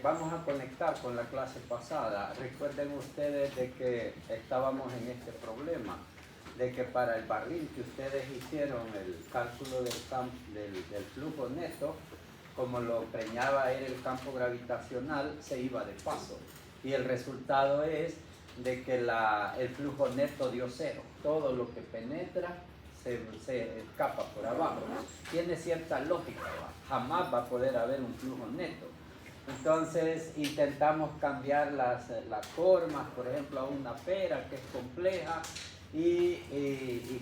Vamos a conectar con la clase pasada. Recuerden ustedes de que estábamos en este problema, de que para el barril que ustedes hicieron el cálculo del flujo neto, como lo preñaba era el campo gravitacional, se iba de paso. Y el resultado es de que el flujo neto dio cero. Todo lo que penetra se escapa por abajo. Tiene cierta lógica, ¿va? Jamás va a poder haber un flujo neto. Entonces intentamos cambiar las formas, por ejemplo a una pera que es compleja y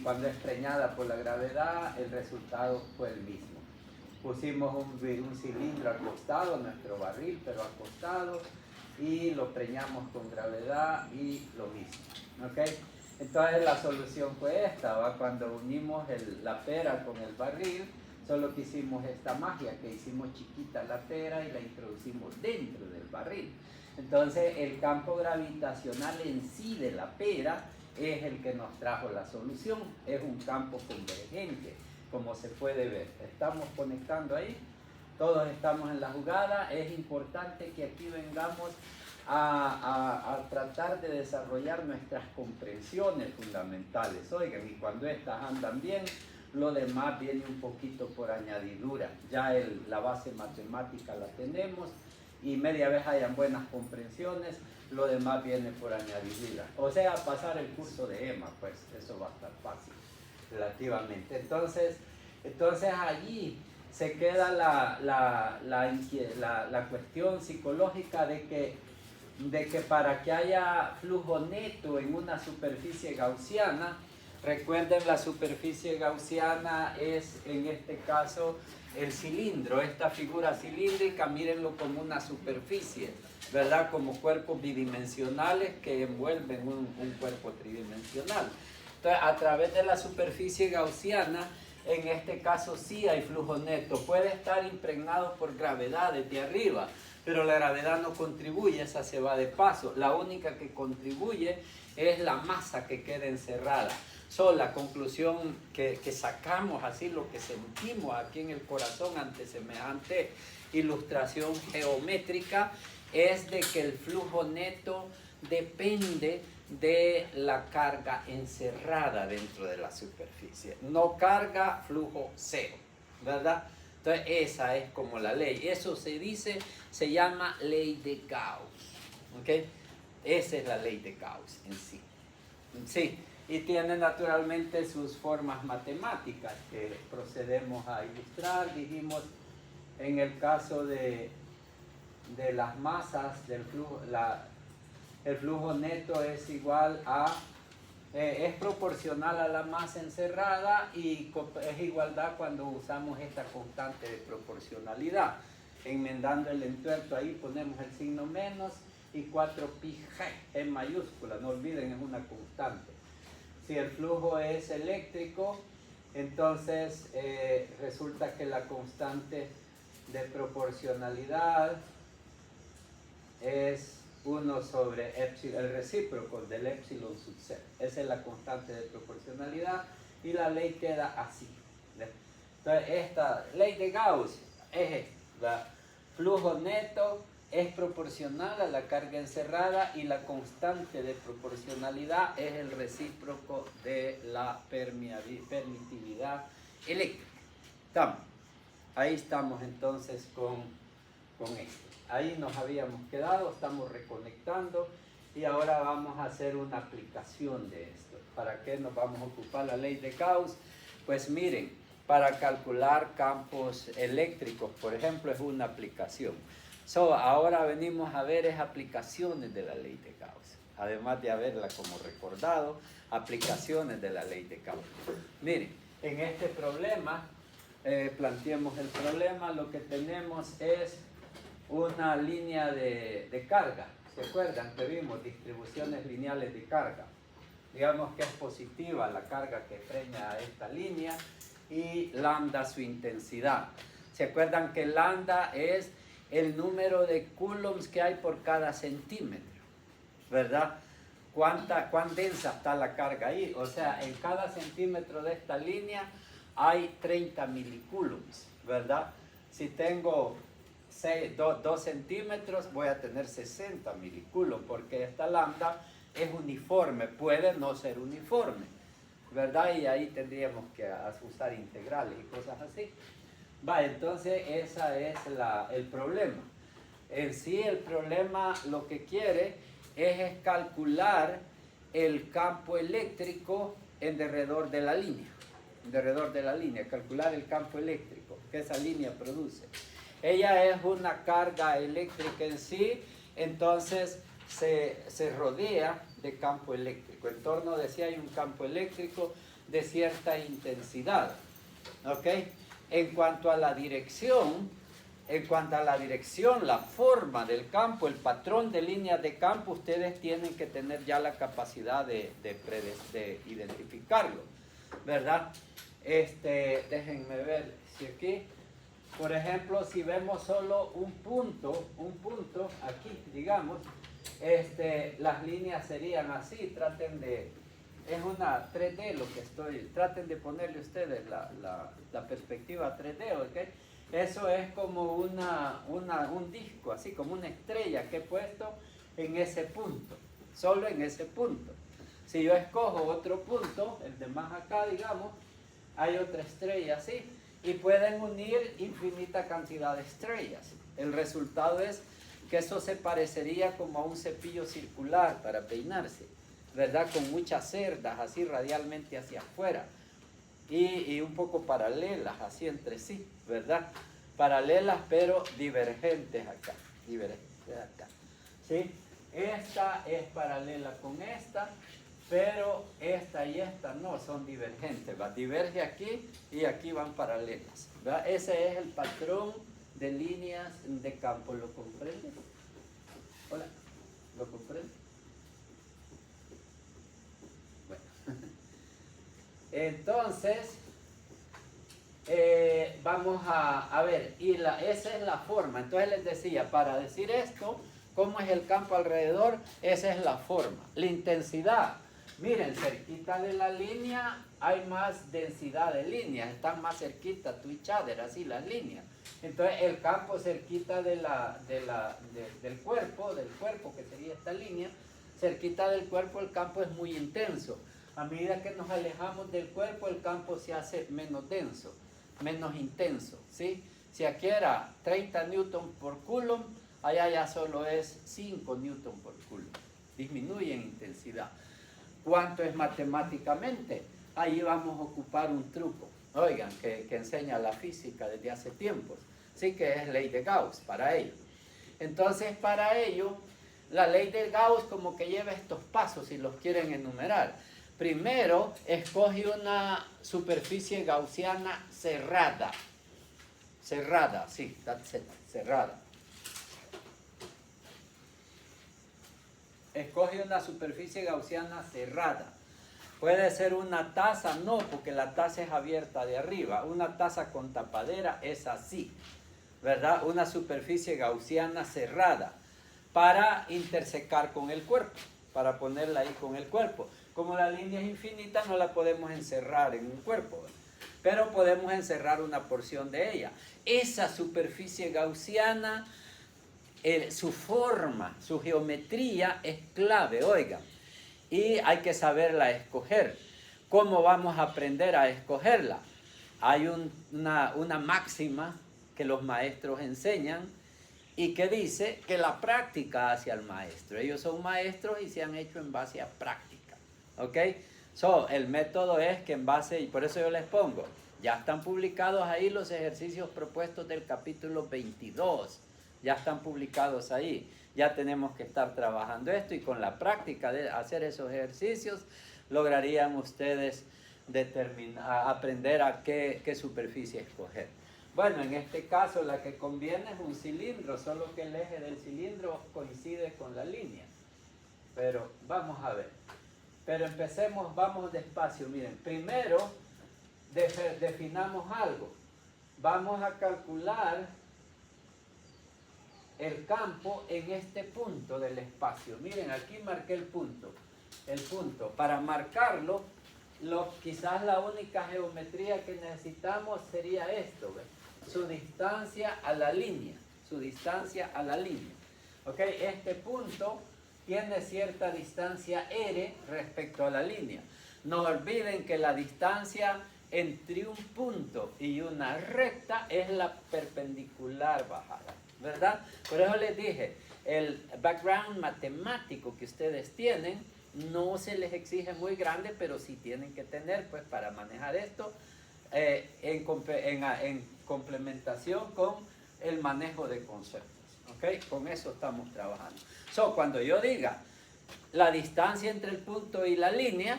cuando es preñada por la gravedad el resultado fue el mismo. Pusimos un cilindro acostado, nuestro barril pero acostado, y lo preñamos con gravedad y lo mismo, ¿ok? Entonces la solución fue esta, ¿va? Cuando unimos la pera con el barril, solo que hicimos esta magia, que hicimos chiquita la pera y la introducimos dentro del barril. Entonces el campo gravitacional en sí de la pera es el que nos trajo la solución, es un campo convergente, como se puede ver. Estamos conectando ahí, todos estamos en la jugada. Es importante que aquí vengamos a tratar de desarrollar nuestras comprensiones fundamentales. Oigan, y cuando estas andan bien, lo demás viene un poquito por añadidura. Ya la base matemática la tenemos y media vez hayan buenas comprensiones, lo demás viene por añadidura. O sea, pasar el curso de EMA, pues eso va a estar fácil relativamente. Entonces allí se queda la cuestión psicológica de que para que haya flujo neto en una superficie gaussiana, recuerden, la superficie gaussiana es en este caso el cilindro, esta figura cilíndrica, mírenlo como una superficie, ¿verdad? Como cuerpos bidimensionales que envuelven un cuerpo tridimensional. Entonces, a través de la superficie gaussiana, en este caso sí hay flujo neto. Puede estar impregnado por gravedad desde arriba, pero la gravedad no contribuye, esa se va de paso. La única que contribuye es la masa que queda encerrada. La conclusión que sacamos, así lo que sentimos aquí en el corazón ante semejante ilustración geométrica, es de que el flujo neto depende de la carga encerrada dentro de la superficie. No carga, flujo cero, ¿verdad? Entonces esa es como la ley. Eso se llama ley de Gauss, ¿ok? Esa es la ley de Gauss en sí. Sí, y tiene naturalmente sus formas matemáticas que procedemos a ilustrar. Dijimos, en el caso de las masas del flujo, el flujo neto es igual a, es proporcional a la masa encerrada y es igualdad cuando usamos esta constante de proporcionalidad. Enmendando el entuerto ahí ponemos el signo menos y 4pi g en mayúscula, no olviden, es una constante. Si el flujo es eléctrico, entonces resulta que la constante de proporcionalidad es 1 sobre epsilon, el recíproco del epsilon sub c. Esa es la constante de proporcionalidad y la ley queda así. Entonces esta ley de Gauss es esta: flujo neto es proporcional a la carga encerrada y la constante de proporcionalidad es el recíproco de la permitividad eléctrica. Ahí estamos entonces con esto. Ahí nos habíamos quedado, estamos reconectando y ahora vamos a hacer una aplicación de esto. ¿Para qué nos vamos a ocupar la ley de Gauss? Pues miren, para calcular campos eléctricos, por ejemplo, es una aplicación. Ahora venimos a ver aplicaciones de la ley de Gauss, además de haberla como recordado, aplicaciones de la ley de Gauss. Miren, en este problema, planteemos el problema, lo que tenemos es una línea de carga. ¿Se acuerdan que vimos distribuciones lineales de carga? Digamos que es positiva la carga que preña esta línea y lambda su intensidad. ¿Se acuerdan que lambda es el número de coulombs que hay por cada centímetro? ¿Verdad? ¿Cuán densa está la carga ahí? O sea, en cada centímetro de esta línea hay 30 milicoulombs, ¿verdad? Si tengo 2 centímetros, voy a tener 60 milicoulomb, porque esta lambda es uniforme, puede no ser uniforme, ¿verdad? Y ahí tendríamos que usar integrales y cosas así. Va, entonces ese es el problema. En sí el problema lo que quiere es calcular el campo eléctrico en derredor de la línea. En derredor de la línea, calcular el campo eléctrico que esa línea produce. Ella es una carga eléctrica en sí, entonces se rodea de campo eléctrico. En torno de sí hay un campo eléctrico de cierta intensidad. ¿Ok? En cuanto a la dirección, la forma del campo, el patrón de líneas de campo, ustedes tienen que tener ya la capacidad de identificarlo, ¿verdad? Déjenme ver si aquí, por ejemplo, si vemos solo un punto aquí, digamos, las líneas serían así. Traten de, es una 3D lo que traten de ponerle ustedes la perspectiva 3D, ¿ok? Eso es como un disco, así como una estrella que he puesto en ese punto, solo en ese punto. Si yo escojo otro punto, el de más acá, digamos, hay otra estrella así, y pueden unir infinita cantidad de estrellas. El resultado es que eso se parecería como a un cepillo circular para peinarse, ¿verdad? Con muchas cerdas así radialmente hacia afuera y un poco paralelas así entre sí, ¿verdad? Paralelas pero divergentes acá, ¿sí? Esta es paralela con esta, pero esta y esta no son divergentes, ¿va? Diverge aquí y aquí van paralelas, ¿verdad? Ese es el patrón de líneas de campo. ¿Lo comprende? Hola, ¿lo comprende? Bueno, entonces vamos a ver, y esa es la forma. Entonces les decía, para decir esto, cómo es el campo alrededor, esa es la forma. La intensidad, miren, cerquita de la línea hay más densidad de líneas, están más cerquita to each other, así las líneas. Entonces el campo cerquita del cuerpo que sería esta línea, cerquita del cuerpo el campo es muy intenso. A medida que nos alejamos del cuerpo el campo se hace menos denso, menos intenso, ¿sí? Si aquí era 30 newton por coulomb, allá ya solo es 5 newton por coulomb. Disminuye en intensidad. ¿Cuánto es matemáticamente? Ahí vamos a ocupar un truco, oigan, que enseña la física desde hace tiempos, sí, que es ley de Gauss para ello. Entonces, para ello, la ley de Gauss como que lleva estos pasos si los quieren enumerar. Primero, escoge una superficie gaussiana cerrada. Cerrada, sí, that's it, cerrada. Escoge una superficie gaussiana cerrada. Puede ser una taza, no, porque la taza es abierta de arriba. Una taza con tapadera es así, ¿verdad? Una superficie gaussiana cerrada para intersecar con el cuerpo, para ponerla ahí con el cuerpo. Como la línea es infinita, no la podemos encerrar en un cuerpo, ¿verdad? Pero podemos encerrar una porción de ella. Esa superficie gaussiana, su forma, su geometría es clave, oigan. Y hay que saberla escoger. ¿Cómo vamos a aprender a escogerla? Hay una máxima que los maestros enseñan y que dice que la práctica hace al maestro. Ellos son maestros y se han hecho en base a práctica. ¿Ok? El método es que en base, y por eso yo les pongo, ya están publicados ahí los ejercicios propuestos del capítulo 22. Ya están publicados ahí. Ya tenemos que estar trabajando esto y con la práctica de hacer esos ejercicios lograrían ustedes aprender a qué superficie escoger. Bueno, en este caso la que conviene es un cilindro, solo que el eje del cilindro coincide con la línea. Pero vamos a ver. Pero empecemos, vamos despacio. Miren, primero definamos algo. Vamos a calcular el campo en este punto del espacio. Miren, aquí marqué el punto. Para marcarlo, quizás la única geometría que necesitamos sería esto, ¿ves? Su distancia a la línea. su distancia a la línea. ¿Ok? Este punto tiene cierta distancia R respecto a la línea. No olviden que la distancia entre un punto y una recta es la perpendicular bajada, ¿verdad? Por eso les dije, el background matemático que ustedes tienen no se les exige muy grande, pero sí tienen que tener, pues, para manejar esto en complementación con el manejo de conceptos. ¿Ok? Con eso estamos trabajando. Cuando yo diga la distancia entre el punto y la línea,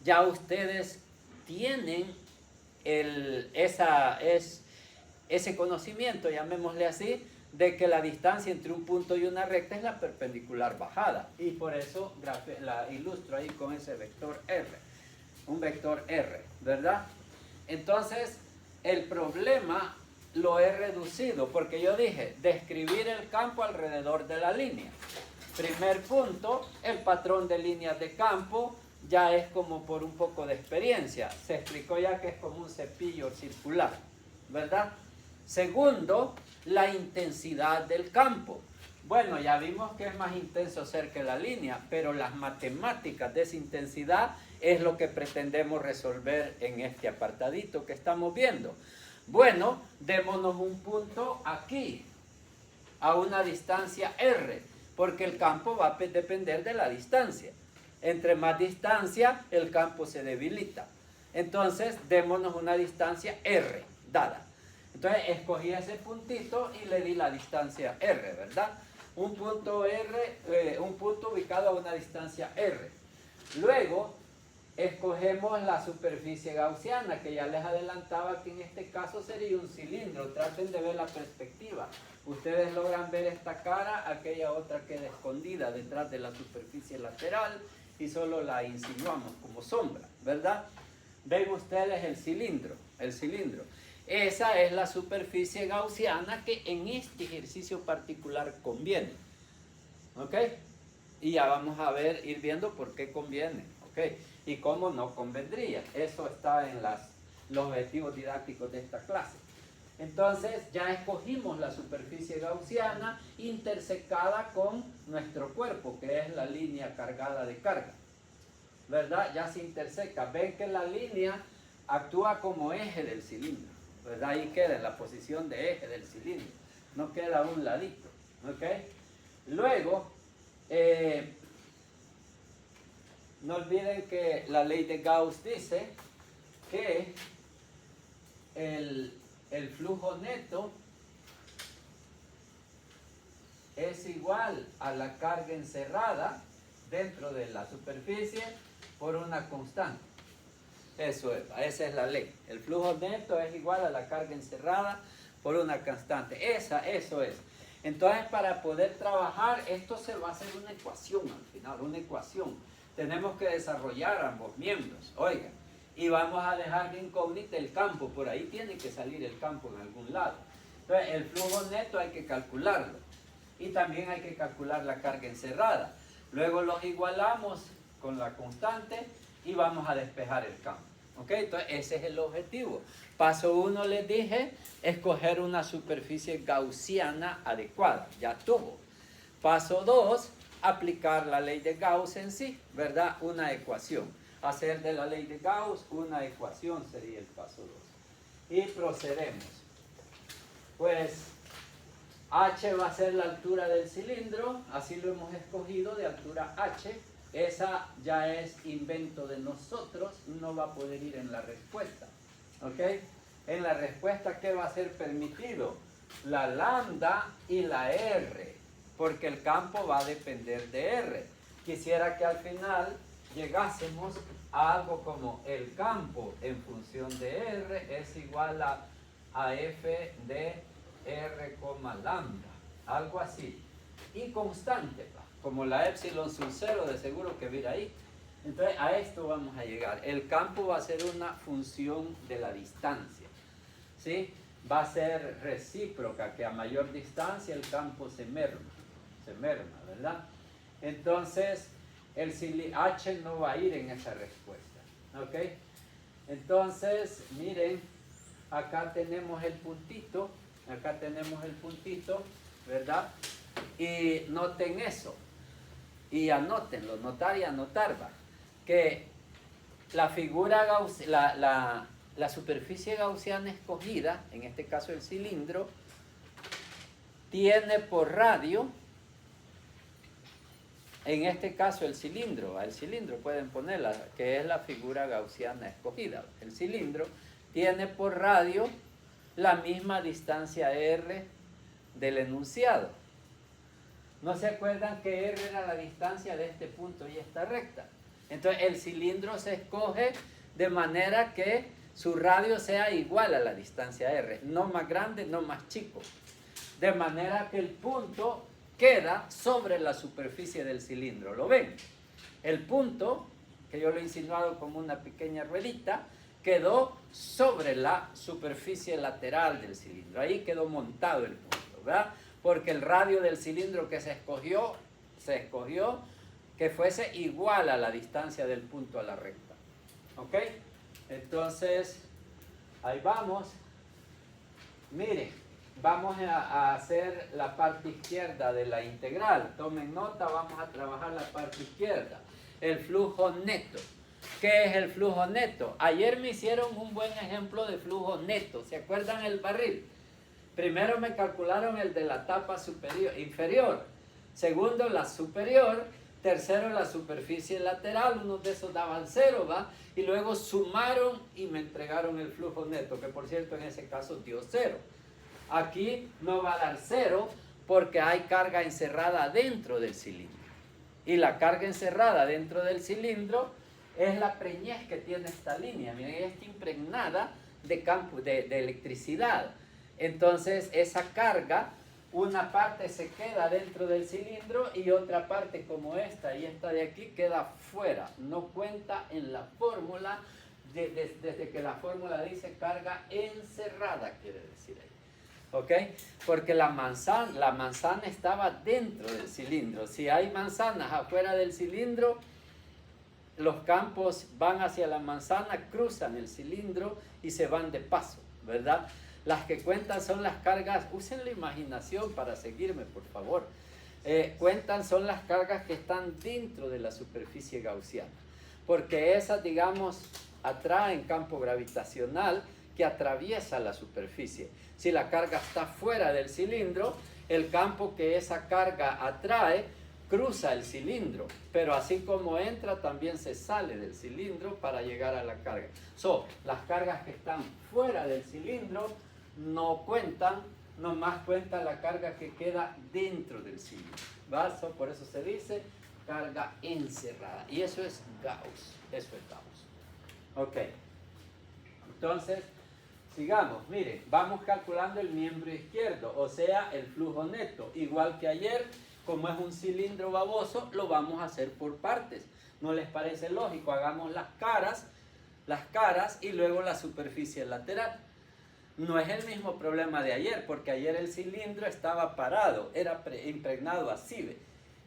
ya ustedes tienen ese conocimiento, llamémosle así, de que la distancia entre un punto y una recta es la perpendicular bajada. Y por eso la ilustro ahí con ese vector R. Un vector R, ¿verdad? Entonces, el problema lo he reducido porque yo dije, describir el campo alrededor de la línea. Primer punto, el patrón de líneas de campo ya es como por un poco de experiencia. Se explicó ya que es como un cepillo circular, ¿verdad? Segundo, la intensidad del campo. Bueno, ya vimos que es más intenso cerca de la línea, pero las matemáticas de esa intensidad es lo que pretendemos resolver en este apartadito que estamos viendo. Bueno, démonos un punto aquí, a una distancia R, porque el campo va a depender de la distancia. Entre más distancia, el campo se debilita. Entonces, démonos una distancia R, dada. Entonces, escogí ese puntito y le di la distancia R, ¿verdad? Un punto R, un punto ubicado a una distancia R. Luego, escogemos la superficie gaussiana, que ya les adelantaba que en este caso sería un cilindro. Traten de ver la perspectiva. Ustedes logran ver esta cara, aquella otra queda escondida detrás de la superficie lateral y solo la insinuamos como sombra, ¿verdad? Ven ustedes el cilindro, Esa es la superficie gaussiana que en este ejercicio particular conviene, ¿ok? Y ya vamos a ir viendo por qué conviene, ¿ok? Y cómo no convendría. Eso está en los objetivos didácticos de esta clase. Entonces ya escogimos la superficie gaussiana intersecada con nuestro cuerpo, que es la línea cargada de carga, ¿verdad? Ya se interseca. Ven que la línea actúa como eje del cilindro, ¿verdad? Ahí queda en la posición de eje del cilindro, no queda a un ladito, ¿ok? Luego, no olviden que la ley de Gauss dice que el flujo neto es igual a la carga encerrada dentro de la superficie por una constante. Eso es, esa es la ley. El flujo neto es igual a la carga encerrada por una constante. Eso es. Entonces, para poder trabajar, esto se va a hacer una ecuación al final, una ecuación. Tenemos que desarrollar ambos miembros, oigan, y vamos a dejar de incógnita el campo. Por ahí tiene que salir el campo en algún lado. Entonces, el flujo neto hay que calcularlo. Y también hay que calcular la carga encerrada. Luego los igualamos con la constante y vamos a despejar el campo. ¿Ok? Entonces ese es el objetivo. Paso 1 les dije, escoger una superficie gaussiana adecuada. Ya tuvo. Paso 2, aplicar la ley de Gauss en sí, ¿verdad? Una ecuación. Hacer de la ley de Gauss una ecuación sería el paso 2. Y procedemos. Pues H va a ser la altura del cilindro, así lo hemos escogido, de altura H. Esa ya es invento de nosotros, no va a poder ir en la respuesta. ¿Ok? En la respuesta, ¿qué va a ser permitido? La lambda y la R, porque el campo va a depender de R. Quisiera que al final llegásemos a algo como el campo en función de R es igual a F de R, lambda, algo así. Y constante, como la epsilon sub 0, de seguro que viene ahí. Entonces a esto vamos a llegar. El campo va a ser una función de la distancia, ¿sí? Va a ser recíproca, que a mayor distancia el campo se merma, ¿verdad? Entonces el H no va a ir en esa respuesta, ¿ok? Entonces, miren, acá tenemos el puntito, ¿verdad? Y noten eso, y anótenlo, notar y anotar, ¿va? Que la figura la superficie gaussiana escogida, en este caso el cilindro, tiene por radio, en este caso el cilindro pueden ponerla, que es la figura gaussiana escogida. El cilindro tiene por radio la misma distancia R del enunciado. ¿No se acuerdan que R era la distancia de este punto y esta recta? Entonces el cilindro se escoge de manera que su radio sea igual a la distancia R, no más grande, no más chico. De manera que el punto queda sobre la superficie del cilindro. ¿Lo ven? El punto, que yo lo he insinuado como una pequeña ruedita, quedó sobre la superficie lateral del cilindro. Ahí quedó montado el punto, ¿verdad? Porque el radio del cilindro que se escogió que fuese igual a la distancia del punto a la recta. ¿Ok? Entonces, ahí vamos. Miren, vamos a hacer la parte izquierda de la integral. Tomen nota, vamos a trabajar la parte izquierda. El flujo neto. ¿Qué es el flujo neto? Ayer me hicieron un buen ejemplo de flujo neto. ¿Se acuerdan el barril? Primero me calcularon el de la tapa inferior. Segundo, la superior. Tercero, la superficie lateral. Unos de esos daban 0, ¿va? Y luego sumaron y me entregaron el flujo neto, que por cierto en ese caso dio 0. Aquí no va a dar 0 porque hay carga encerrada dentro del cilindro. Y la carga encerrada dentro del cilindro es la preñez que tiene esta línea. Miren, está impregnada de campo, de electricidad. Entonces esa carga, una parte se queda dentro del cilindro y otra parte como esta y esta de aquí queda fuera. No cuenta en la fórmula, desde que la fórmula dice carga encerrada, quiere decir ahí. ¿Ok? Porque la manzana estaba dentro del cilindro. Si hay manzanas afuera del cilindro, los campos van hacia la manzana, cruzan el cilindro y se van de paso, ¿verdad? Las que cuentan son las cargas, usen la imaginación para seguirme, por favor. Cuentan son las cargas que están dentro de la superficie gaussiana, porque esas, digamos, atraen campo gravitacional que atraviesa la superficie. Si la carga está fuera del cilindro, el campo que esa carga atrae cruza el cilindro, pero así como entra también se sale del cilindro para llegar a la carga. Las cargas que están fuera del cilindro no cuentan, nomás cuenta la carga que queda dentro del cilindro, ¿va? Por eso se dice carga encerrada, y eso es Gauss, ok. Entonces sigamos, miren, vamos calculando el miembro izquierdo, o sea el flujo neto, igual que ayer. Como es un cilindro baboso, lo vamos a hacer por partes. ¿No les parece lógico? Hagamos las caras y luego la superficie lateral. No es el mismo problema de ayer, porque ayer el cilindro estaba parado, era impregnado así, ¿ve?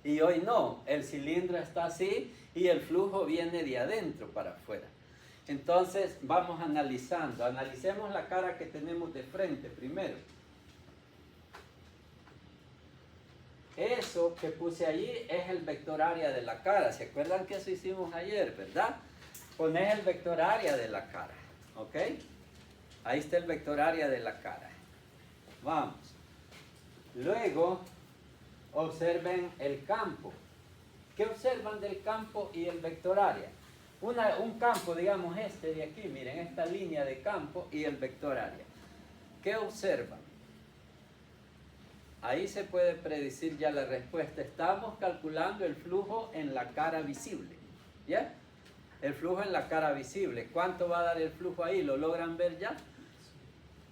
Y hoy no, el cilindro está así y el flujo viene de adentro para afuera. Entonces vamos analizando, analicemos la cara que tenemos de frente primero. Eso que puse allí es el vector área de la cara. ¿Se acuerdan que eso hicimos ayer, verdad? Pones el vector área de la cara, ¿ok? Ahí está el vector área de la cara. Vamos. Luego, observen el campo. ¿Qué observan del campo y el vector área? Un campo, digamos este de aquí, miren, esta línea de campo y el vector área. ¿Qué observan? Ahí se puede predecir ya la respuesta. Estamos calculando el flujo en la cara visible, ¿ya? El flujo en la cara visible. ¿Cuánto va a dar el flujo ahí? ¿Lo logran ver ya?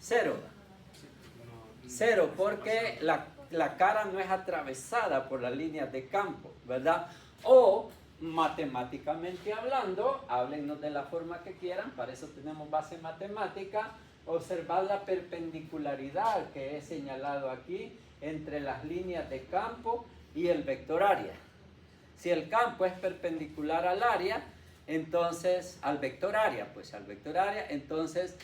0. 0, porque la cara no es atravesada por las líneas de campo, ¿verdad? O, matemáticamente hablando, háblennos de la forma que quieran, para eso tenemos base matemática, observad la perpendicularidad que he señalado aquí entre las líneas de campo y el vector área. Si el campo es perpendicular al área, entonces al vector área, entonces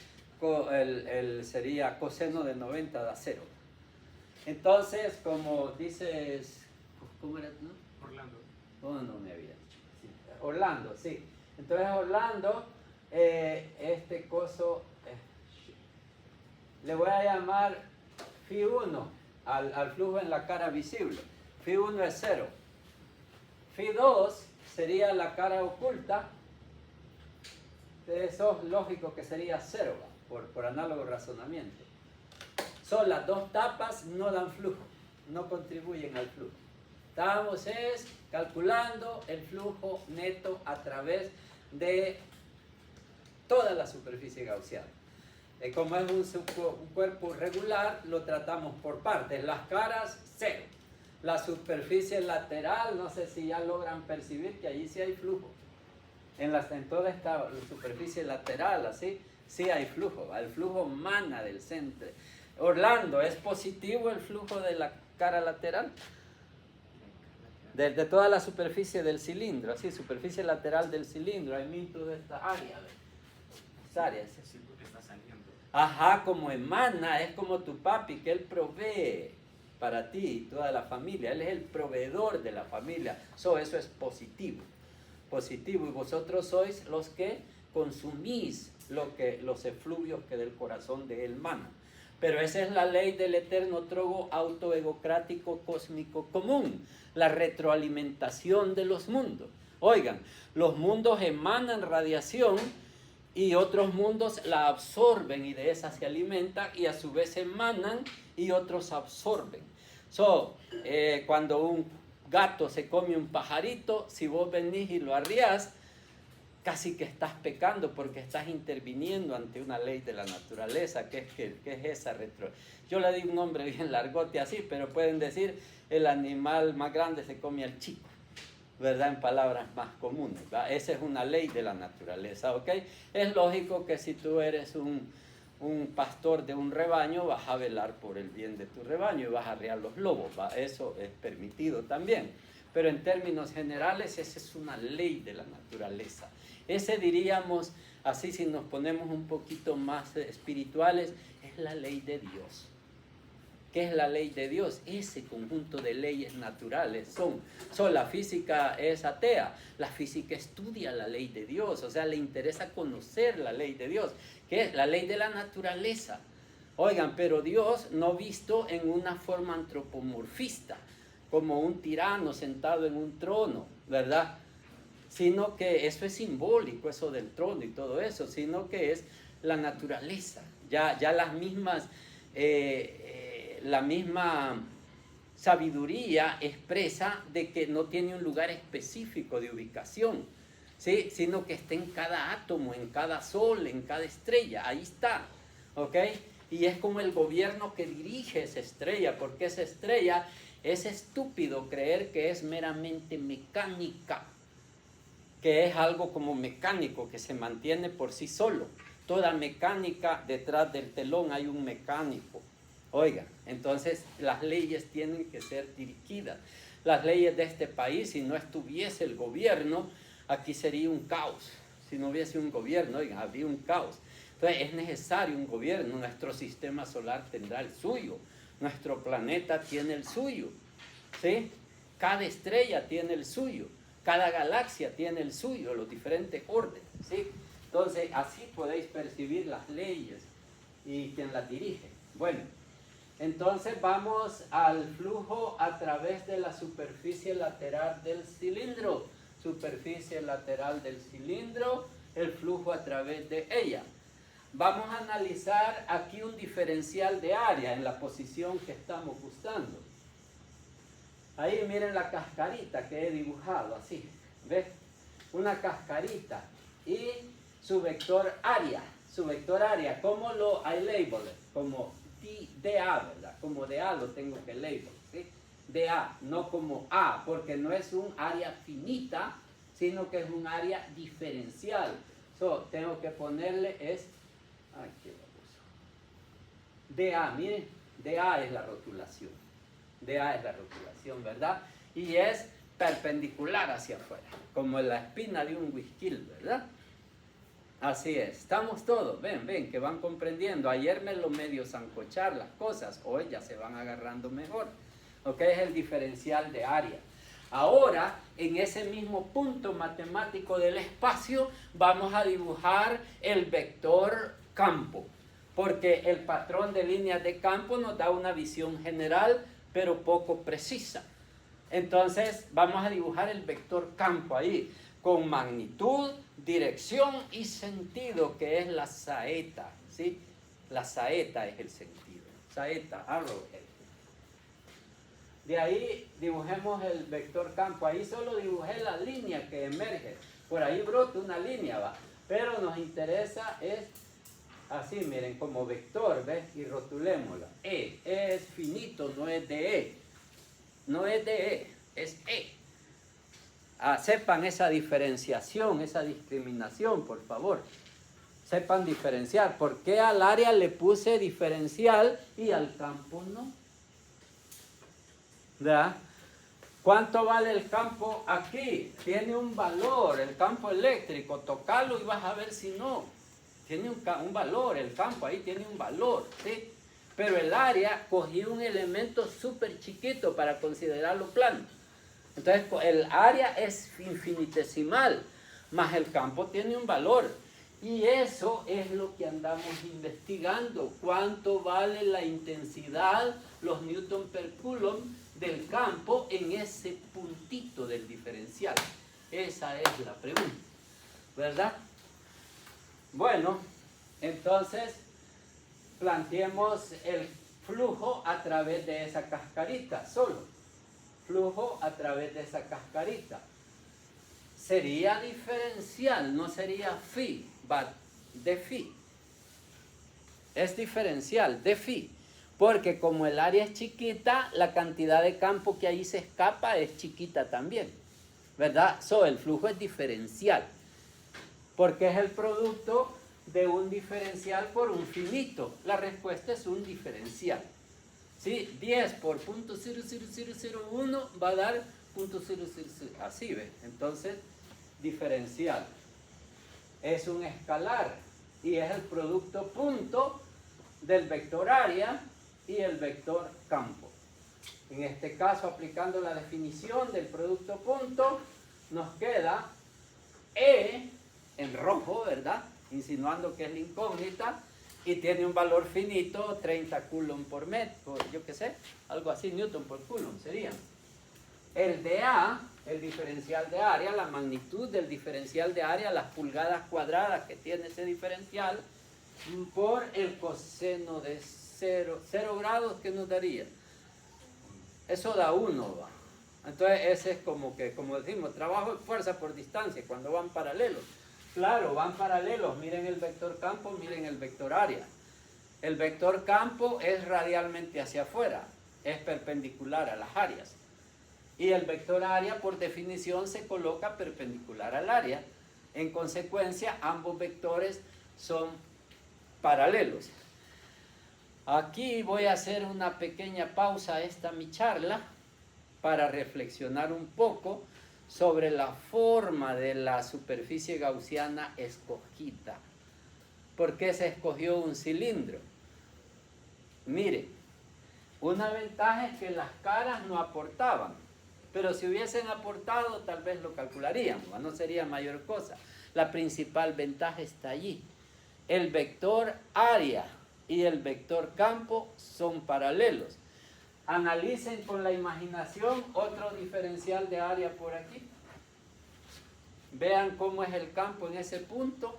sería coseno de 90 da 0. Entonces, como dices, ¿cómo era tu nombre? Orlando. Oh, no me había dicho. Sí, Orlando, sí. Entonces, Orlando, este coso, le voy a llamar phi 1 al flujo en la cara visible. Phi 1 es 0. Phi 2 sería la cara oculta. Eso es lógico que sería 0, por análogo razonamiento. Son las dos tapas, no dan flujo, no contribuyen al flujo. Estamos calculando el flujo neto a través de toda la superficie gaussiana. Como es un cuerpo regular, lo tratamos por partes. Las caras, 0. La superficie lateral, no sé si ya logran percibir que allí sí hay flujo. En toda esta superficie lateral, así, sí hay flujo. El flujo mana del centro. Orlando, ¿es positivo el flujo de la cara lateral? De toda la superficie del cilindro, así, superficie lateral del cilindro, hay mitad de esta área. Esta área, Sí, porque está saliendo. Ajá, como emana, es como tu papi, que él provee para ti y toda la familia. Él es el proveedor de la familia. Eso es positivo. Positivo. Y vosotros sois los que consumís los efluvios que del corazón de él manan. Pero esa es la ley del eterno trogo autoegocrático cósmico común. La retroalimentación de los mundos. Oigan, los mundos emanan radiación y otros mundos la absorben y de esa se alimentan y a su vez emanan y otros absorben. Cuando un gato se come un pajarito, si vos venís y lo arriás, casi que estás pecando porque estás interviniendo ante una ley de la naturaleza, que es esa retro. Yo le di un nombre bien largote así, pero pueden decir el animal más grande se come al chico, ¿verdad? En palabras más comunes, ¿va? Esa es una ley de la naturaleza, ¿ok? Es lógico que si tú eres un pastor de un rebaño, vas a velar por el bien de tu rebaño y vas a arriar los lobos, ¿va? Eso es permitido también. Pero en términos generales, esa es una ley de la naturaleza. Ese, diríamos, así si nos ponemos un poquito más espirituales, es la ley de Dios. ¿Qué es la ley de Dios? Ese conjunto de leyes naturales la física es atea. La física estudia la ley de Dios, o sea, le interesa conocer la ley de Dios, que es la ley de la naturaleza. Oigan, pero Dios no visto en una forma antropomorfista, como un tirano sentado en un trono, ¿verdad? Sino que eso es simbólico, eso del trono y todo eso, sino que es la naturaleza. Ya las mismas... la misma sabiduría expresa de que no tiene un lugar específico de ubicación, ¿sí? Sino que está en cada átomo, en cada sol, en cada estrella, ahí está, ¿ok? Y es como el gobierno que dirige esa estrella, porque esa estrella es estúpido creer que es meramente mecánica, que es algo como mecánico, que se mantiene por sí solo. Toda mecánica, detrás del telón hay un mecánico. Oiga, entonces las leyes tienen que ser dirigidas. Las leyes de este país, si no estuviese el gobierno, aquí sería un caos. Si no hubiese un gobierno, oiga, habría un caos. Entonces es necesario un gobierno. Nuestro sistema solar tendrá el suyo. Nuestro planeta tiene el suyo. ¿Sí? Cada estrella tiene el suyo. Cada galaxia tiene el suyo, los diferentes órdenes. ¿Sí? Entonces así podéis percibir las leyes y quien las dirige. Bueno. Entonces vamos al flujo a través de la superficie lateral del cilindro. Superficie lateral del cilindro, el flujo a través de ella. Vamos a analizar aquí un diferencial de área en la posición que estamos buscando. Ahí miren la cascarita que he dibujado, así. ¿Ves? Una cascarita y su vector área. Su vector área, ¿cómo lo I label? Como DA, ¿verdad? Como DA lo tengo que label, ¿sí? DA, no como A, porque no es un área finita, sino que es un área diferencial. Tengo que ponerle ay, qué baboso. DA, miren, DA es la rotulación. DA es la rotulación, ¿verdad? Y es perpendicular hacia afuera, como la espina de un whisky, ¿verdad? Así es, estamos todos, ven, que van comprendiendo. Ayer me lo medio zancochar las cosas, hoy ya se van agarrando mejor. ¿Ok? Es el diferencial de área. Ahora, en ese mismo punto matemático del espacio, vamos a dibujar el vector campo, porque el patrón de líneas de campo nos da una visión general, pero poco precisa. Entonces, vamos a dibujar el vector campo ahí, con magnitud, dirección y sentido, que es la saeta, ¿sí? La saeta es el sentido, saeta, arrowhead. De ahí dibujemos el vector campo. Ahí solo dibujé la línea que emerge. Por ahí brota una línea, va. Pero nos interesa es así, miren, como vector, ¿ves? Y rotulémosla. E es finito, no es de E. No es de E, es E. Sepan esa diferenciación, esa discriminación, por favor. Sepan diferenciar. ¿Por qué al área le puse diferencial y al campo no? ¿Verdad? ¿Cuánto vale el campo aquí? Tiene un valor, el campo eléctrico, tocalo y vas a ver si no. Tiene un valor, el campo ahí tiene un valor, ¿sí? Pero el área cogió un elemento súper chiquito para considerarlo plano. Entonces el área es infinitesimal, más el campo tiene un valor. Y eso es lo que andamos investigando. ¿Cuánto vale la intensidad, los newton per coulomb del campo en ese puntito del diferencial? Esa es la pregunta, ¿verdad? Bueno, entonces planteemos el flujo a través de esa cascarita, solo. Flujo a través de esa cascarita. Sería diferencial, no sería phi, but de phi. Es diferencial, de phi. Porque como el área es chiquita, la cantidad de campo que ahí se escapa es chiquita también. ¿Verdad? El flujo es diferencial. Porque es el producto de un diferencial por un finito. La respuesta es un diferencial. ¿Sí? 10 por 0.0001 va a dar 0.000. Así ve. Entonces, diferencial. Es un escalar. Y es el producto punto del vector área y el vector campo. En este caso, aplicando la definición del producto punto, nos queda E en rojo, ¿verdad? Insinuando que es la incógnita, y tiene un valor finito, 30 coulomb por metro, yo qué sé, algo así, newton por coulomb sería. El dA, el diferencial de área, la magnitud del diferencial de área, las pulgadas cuadradas que tiene ese diferencial, por el coseno de 0 grados, ¿qué nos daría? Eso da 1, va. Entonces ese es como que, como decimos, trabajo de fuerza por distancia, cuando van paralelos. Claro, van paralelos, miren el vector campo, miren el vector área. El vector campo es radialmente hacia afuera, es perpendicular a las áreas. Y el vector área, por definición, se coloca perpendicular al área. En consecuencia, ambos vectores son paralelos. Aquí voy a hacer una pequeña pausa a esta mi charla para reflexionar un poco sobre la forma de la superficie gaussiana escogida. ¿Por qué se escogió un cilindro? Mire, una ventaja es que las caras no aportaban, pero si hubiesen aportado tal vez lo calcularíamos, no sería mayor cosa. La principal ventaja está allí. El vector área y el vector campo son paralelos. Analicen con la imaginación otro diferencial de área por aquí. Vean cómo es el campo en ese punto,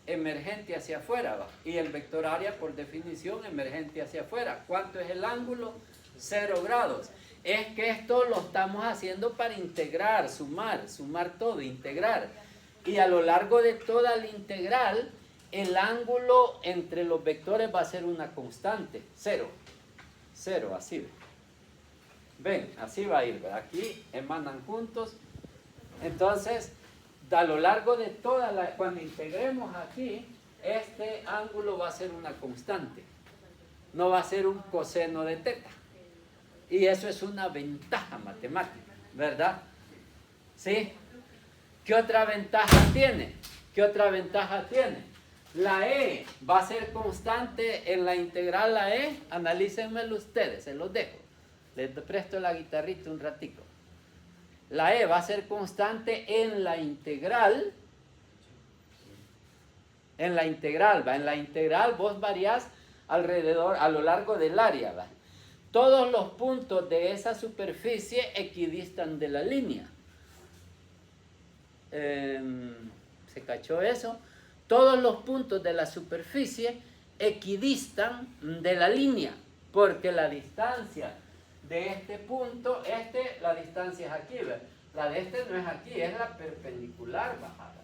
emergente hacia afuera, ¿va? Y el vector área, por definición, emergente hacia afuera. ¿Cuánto es el ángulo? 0 grados. Es que esto lo estamos haciendo para integrar, sumar todo, integrar. Y a lo largo de toda la integral, el ángulo entre los vectores va a ser una constante, 0. 0, así. Ven, así va a ir, ¿verdad? Aquí emanan juntos. Entonces, a lo largo de toda la... Cuando integremos aquí, este ángulo va a ser una constante. No va a ser un coseno de teta. Y eso es una ventaja matemática, ¿verdad? ¿Sí? ¿Qué otra ventaja tiene? ¿Qué otra ventaja tiene? La E va a ser constante en la integral la E. Analícenmelo ustedes, se los dejo. Les presto la guitarrita un ratico. La E va a ser constante en la integral. En la integral, ¿va? En la integral vos variás alrededor, a lo largo del área, ¿va? Todos los puntos de esa superficie equidistan de la línea. ¿Se cachó eso? Todos los puntos de la superficie equidistan de la línea, porque la distancia de este punto, la distancia es aquí, ¿verdad? La de este no es aquí, es la perpendicular bajada,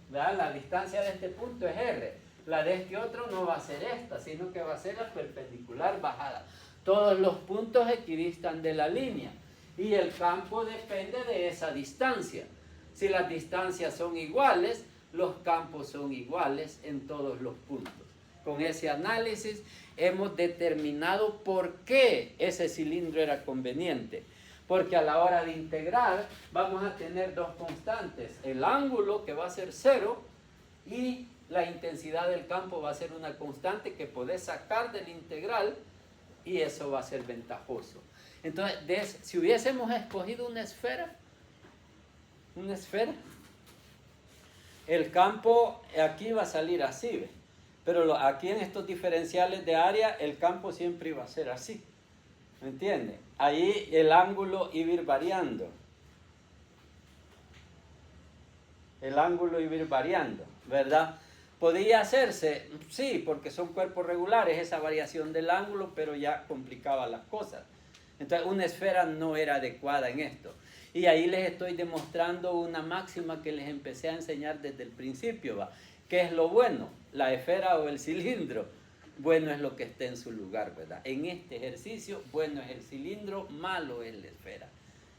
¿verdad? La distancia de este punto es R, la de este otro no va a ser esta, sino que va a ser la perpendicular bajada. Todos los puntos equidistan de la línea y el campo depende de esa distancia. Si las distancias son iguales, los campos son iguales en todos los puntos. Con ese análisis hemos determinado por qué ese cilindro era conveniente. Porque a la hora de integrar vamos a tener dos constantes. El ángulo, que va a ser 0, y la intensidad del campo va a ser una constante que podés sacar del integral y eso va a ser ventajoso. Entonces, si hubiésemos escogido una esfera, el campo aquí va a salir así, ¿ve? Pero aquí en estos diferenciales de área el campo siempre iba a ser así, ¿me entiende? Ahí el ángulo iba a ir variando, ¿verdad? Podía hacerse, sí, porque son cuerpos regulares esa variación del ángulo, pero ya complicaba las cosas. Entonces una esfera no era adecuada en esto. Y ahí les estoy demostrando una máxima que les empecé a enseñar desde el principio, ¿va? ¿Qué es lo bueno? ¿La esfera o el cilindro? Bueno es lo que esté en su lugar, ¿verdad? En este ejercicio, bueno es el cilindro, malo es la esfera.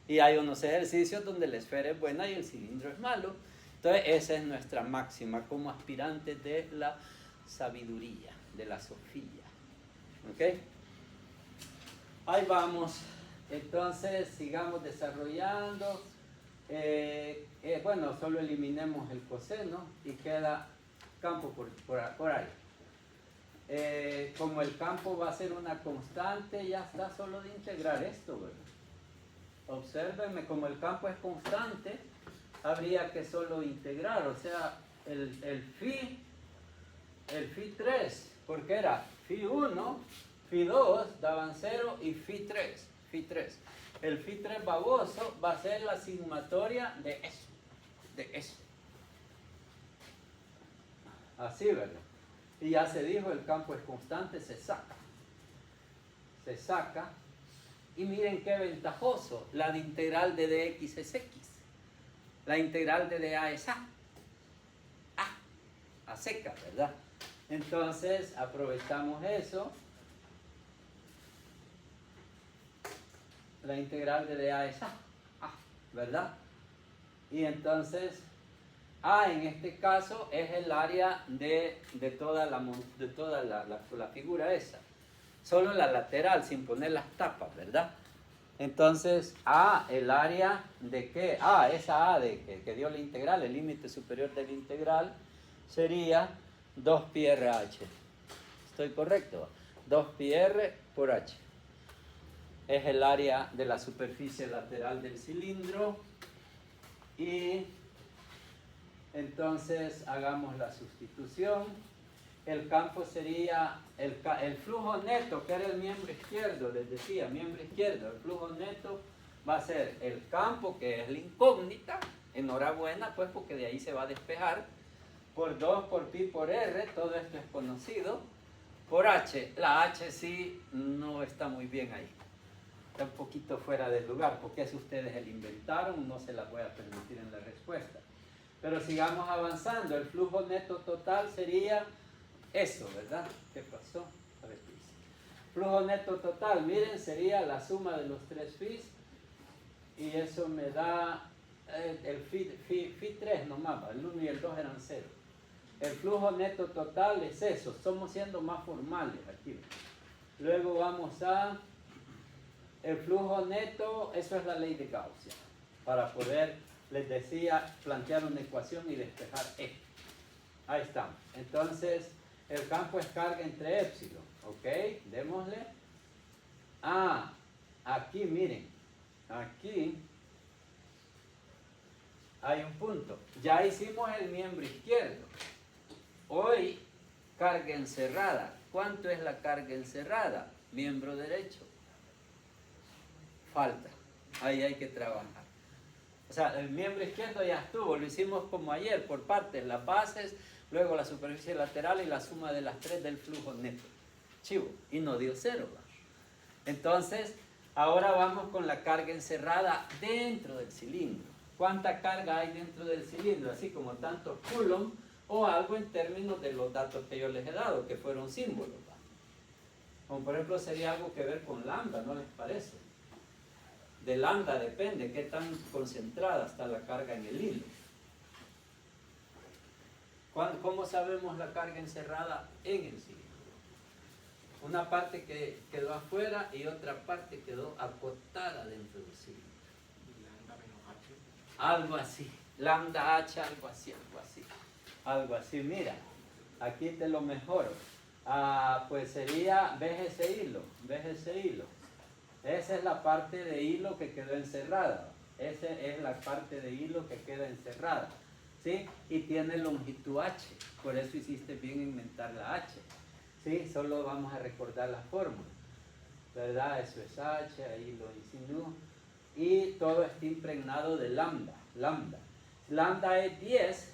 Y hay unos ejercicios donde la esfera es buena y el cilindro es malo. Entonces esa es nuestra máxima como aspirantes de la sabiduría, de la Sofía. ¿Ok? Ahí vamos. Entonces sigamos desarrollando. Bueno, solo eliminemos el coseno y queda campo por ahí. Como el campo va a ser una constante, ya está solo de integrar esto, ¿verdad? Obsérvenme, como el campo es constante, habría que solo integrar, o sea, el phi 3, porque era phi 1, phi 2 daban 0 y phi 3. El phi 3 baboso va a ser la sumatoria de eso. Así, ¿verdad? Y ya se dijo, el campo es constante, se saca. Y miren qué ventajoso, la de integral de dx es x. La integral de dA es a seca, ¿verdad? Entonces, aprovechamos eso. La integral de dA es a, ¿verdad? Y entonces, A en este caso es el área de toda la figura esa. Solo la lateral, sin poner las tapas, ¿verdad? Entonces, A, el área de qué? Esa A de que dio la integral, el límite superior de la integral, sería 2 pi RH. ¿Estoy correcto? 2 pi R por H. Es el área de la superficie lateral del cilindro. Y entonces hagamos la sustitución. El campo sería el flujo neto, que era el miembro izquierdo, les decía, miembro izquierdo. El flujo neto va a ser el campo, que es la incógnita. Enhorabuena, pues, porque de ahí se va a despejar. Por 2 por pi por R, todo esto es conocido. Por H, la H sí no está muy bien ahí. Está un poquito fuera del lugar, porque eso ustedes el inventaron, no se las voy a permitir en la respuesta. Pero sigamos avanzando. El flujo neto total sería eso, ¿verdad? ¿Qué pasó? A ver qué dice. Flujo neto total, miren, sería la suma de los 3 phis. Y eso me da el phi 3 nomás, el 1 y el 2 eran 0. El flujo neto total es eso. Estamos siendo más formales aquí. Luego vamos a el flujo neto, eso es la ley de Gauss, para poder les decía plantear una ecuación y despejar E. Ahí estamos. Entonces, el campo es carga entre épsilon. Ok, démosle. Ah, aquí miren. Aquí hay un punto. Ya hicimos el miembro izquierdo. Hoy, carga encerrada. ¿Cuánto es la carga encerrada? Miembro derecho. Falta. Ahí hay que trabajar. O sea, el miembro izquierdo ya estuvo. Lo hicimos como ayer, por partes. Las bases, luego la superficie lateral y la suma de las tres del flujo neto. Chivo. Y no dio cero. ¿Va? Entonces, ahora vamos con la carga encerrada dentro del cilindro. ¿Cuánta carga hay dentro del cilindro? Así como tantos coulomb o algo en términos de los datos que yo les he dado, que fueron símbolos. ¿Va? Como por ejemplo sería algo que ver con lambda, ¿no les parece? De lambda depende qué tan concentrada está la carga en el hilo. ¿Cómo sabemos la carga encerrada en el cilindro? Una parte que quedó afuera y otra parte quedó acotada dentro del cilindro. Algo así, lambda H, algo así, algo así. Algo así, mira, aquí te lo mejoro. Pues sería, ¿ves ese hilo? ¿Ves ese hilo? Esa es la parte de hilo que quedó encerrada. Esa es la parte de hilo que queda encerrada. ¿Sí? Y tiene longitud H. Por eso hiciste bien inventar la H. ¿Sí? Solo vamos a recordar la fórmula. ¿Verdad? Eso es H, ahí lo insinúo. Y todo está impregnado de lambda. Lambda. Lambda es 10.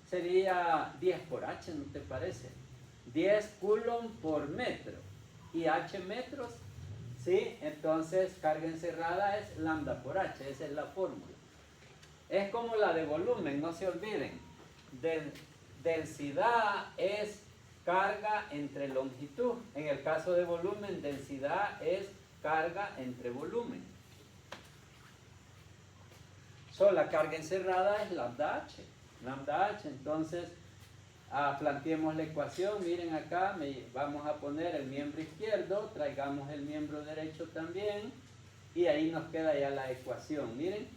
Sería 10 por H, ¿no te parece? 10 coulomb por metro. Y H metros. ¿Sí? Entonces, carga encerrada es lambda por H. Esa es la fórmula. Es como la de volumen, no se olviden. Densidad es carga entre longitud. En el caso de volumen, densidad es carga entre volumen. La carga encerrada es lambda H. Lambda H. Entonces, planteemos la ecuación. Miren acá, vamos a poner el miembro izquierdo, traigamos el miembro derecho también, y ahí nos queda ya la ecuación. Miren,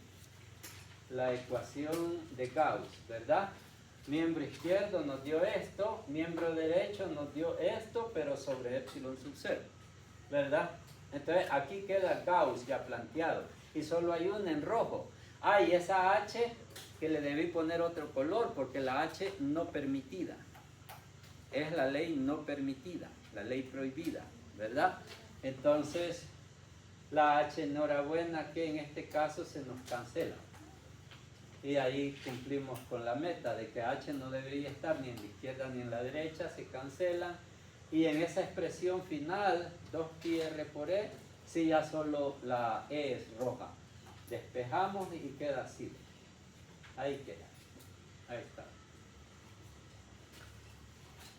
la ecuación de Gauss, ¿verdad? Miembro izquierdo nos dio esto, miembro derecho nos dio esto, pero sobre epsilon sub 0, ¿verdad? Entonces aquí queda Gauss ya planteado, y solo hay una en rojo. Y esa H que le debí poner otro color, porque la H no permitida. Es la ley no permitida, la ley prohibida, ¿verdad? Entonces, la H, enhorabuena, que en este caso se nos cancela. Y ahí cumplimos con la meta de que H no debería estar ni en la izquierda ni en la derecha, se cancelan. Y en esa expresión final, 2πr por E, sí ya solo la E es roja. Despejamos y queda así. Ahí queda. Ahí está.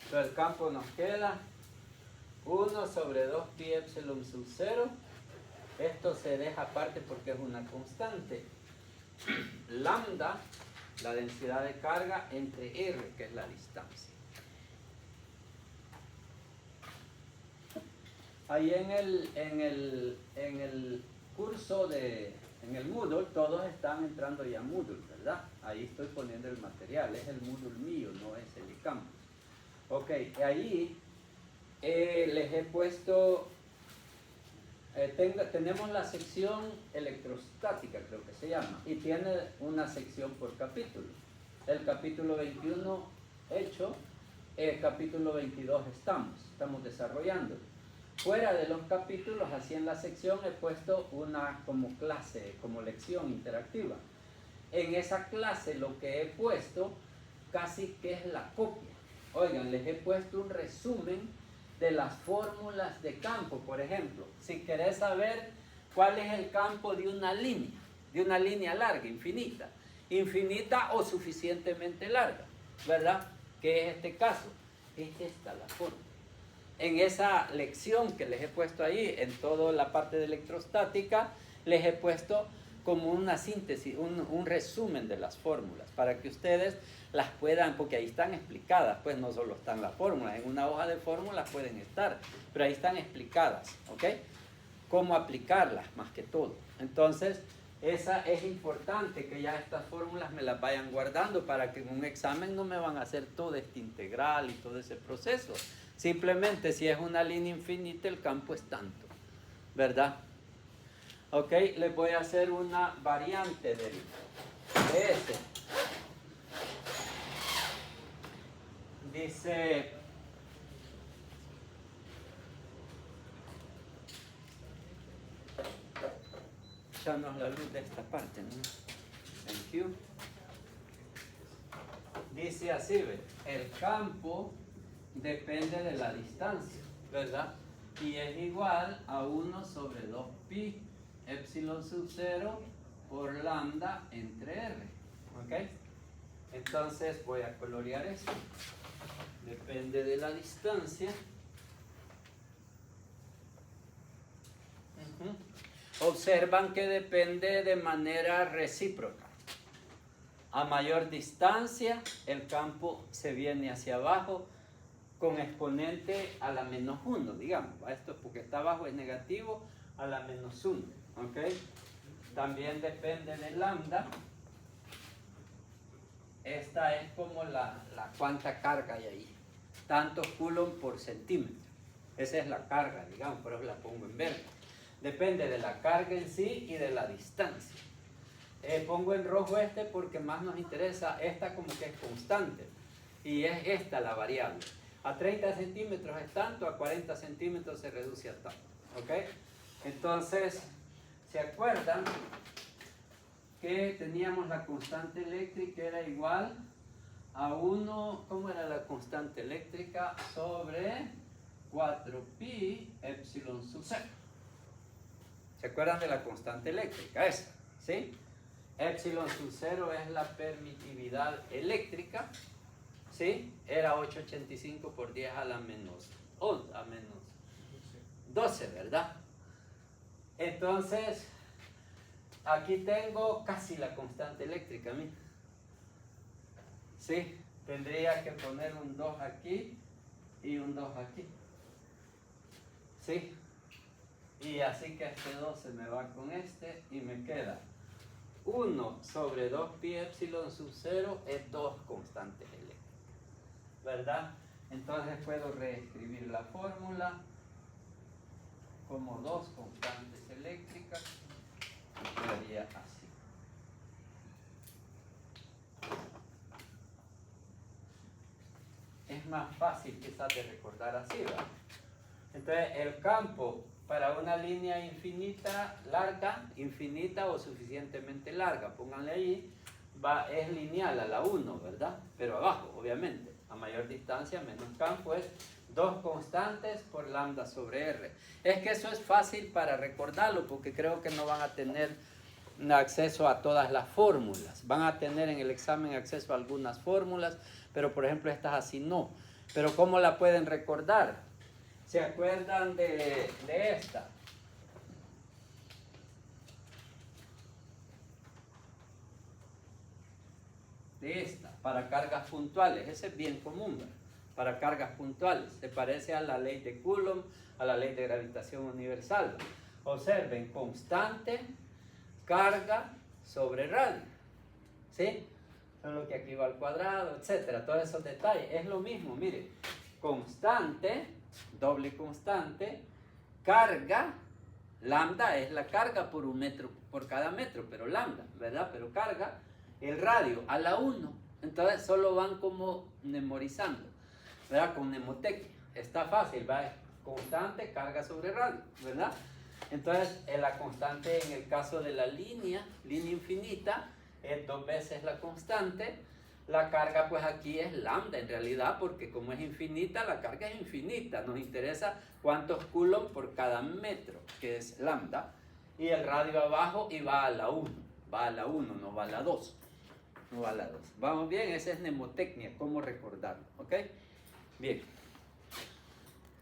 Entonces el campo nos queda 1 sobre 2pi epsilon sub 0. Esto se deja aparte porque es una constante. Lambda, la densidad de carga, entre R, que es la distancia. Ahí en el curso en el Moodle, todos están entrando ya a Moodle, ¿verdad? Ahí estoy poniendo el material, es el Moodle mío, no es el eCampus. Ok, ahí les he puesto, tenemos la sección electrostática, creo que se llama, y tiene una sección por capítulo. El capítulo 21 hecho, el capítulo 22 estamos desarrollando. Fuera de los capítulos, así en la sección he puesto una como clase, como lección interactiva. En esa clase lo que he puesto casi que es la copia. Oigan, les he puesto un resumen de las fórmulas de campo. Por ejemplo, si querés saber cuál es el campo de una línea larga, infinita o suficientemente larga, ¿verdad? ¿Qué es este caso? Es esta la fórmula. En esa lección que les he puesto ahí, en toda la parte de electrostática, les he puesto como una síntesis, un resumen de las fórmulas, para que ustedes las puedan, porque ahí están explicadas, pues no solo están las fórmulas, en una hoja de fórmulas pueden estar, pero ahí están explicadas, ¿ok? Cómo aplicarlas, más que todo. Entonces, esa es importante que ya estas fórmulas me las vayan guardando para que en un examen no me van a hacer todo este integral y todo ese proceso. Simplemente si es una línea infinita el campo es tanto, ¿verdad? Ok, les voy a hacer una variante de este. Dice, echanos la luz de esta parte, ¿no? Thank you. Dice así, ¿ve? El campo depende de la distancia, ¿verdad? Y es igual a 1 sobre 2pi epsilon sub 0 por lambda entre r, ¿ok? Entonces voy a colorear esto. Depende de la distancia. Observan que depende de manera recíproca. A mayor distancia, el campo se viene hacia abajo con exponente a la menos 1, digamos. Esto porque está abajo es negativo a la menos 1. ¿Ok? También depende de lambda. Esta es como la cuánta carga hay ahí. Tantos coulomb por centímetro. Esa es la carga, digamos, por eso la pongo en verde. Depende de la carga en sí y de la distancia. Pongo en rojo este porque más nos interesa esta como que es constante. Y es esta la variable. A 30 centímetros es tanto, a 40 centímetros se reduce a tanto. ¿Ok? Entonces, ¿se acuerdan que teníamos la constante eléctrica era igual a 1, ¿cómo era la constante eléctrica? Sobre 4pi epsilon sub 0. ¿Se acuerdan de la constante eléctrica? Esa, ¿sí? Epsilon sub 0 es la permitividad eléctrica, ¿sí? Era 885 por 10 a la menos 12, ¿verdad? Entonces, aquí tengo casi la constante eléctrica, mira. Sí, tendría que poner un 2 aquí y un 2 aquí. Sí, y así que este 2 se me va con este y me queda 1 sobre 2pi epsilon sub 0 es 2 constantes eléctricas, ¿verdad? Entonces puedo reescribir la fórmula como 2 constantes eléctricas y quedaría así. Es más fácil quizás de recordar así, ¿verdad? Entonces el campo para una línea infinita, larga, infinita o suficientemente larga, pónganle ahí, es lineal a la 1, ¿verdad? Pero abajo, obviamente, a mayor distancia, menos campo, es 2 constantes por lambda sobre r. Es que eso es fácil para recordarlo, porque creo que no van a tener acceso a todas las fórmulas. Van a tener en el examen acceso a algunas fórmulas, pero por ejemplo estas así no. Pero ¿cómo la pueden recordar? ¿Se acuerdan de esta? De esta, para cargas puntuales. Ese es bien común, ¿verdad? Para cargas puntuales. Se parece a la ley de Coulomb, a la ley de gravitación universal. Observen, constante, carga sobre radio. ¿Sí? Solo que aquí va al cuadrado, etcétera. Todos esos detalles. Es lo mismo, mire. Constante, doble constante, carga, lambda es la carga por un metro, por cada metro, pero lambda, ¿verdad? Pero carga, el radio a la 1. Entonces solo van como memorizando, ¿verdad? Con mnemotecnia. Está fácil, ¿va? Constante, carga sobre radio, ¿verdad? Entonces la constante en el caso de la línea infinita, es 2 veces la constante. La carga pues aquí es lambda en realidad, porque como es infinita, la carga es infinita. Nos interesa cuántos coulomb por cada metro, que es lambda. Y el radio abajo y va a la 1. Va a la 1, no va a la 2. No va a la 2. Vamos bien, esa es mnemotecnia, cómo recordarlo. ¿Ok? Bien.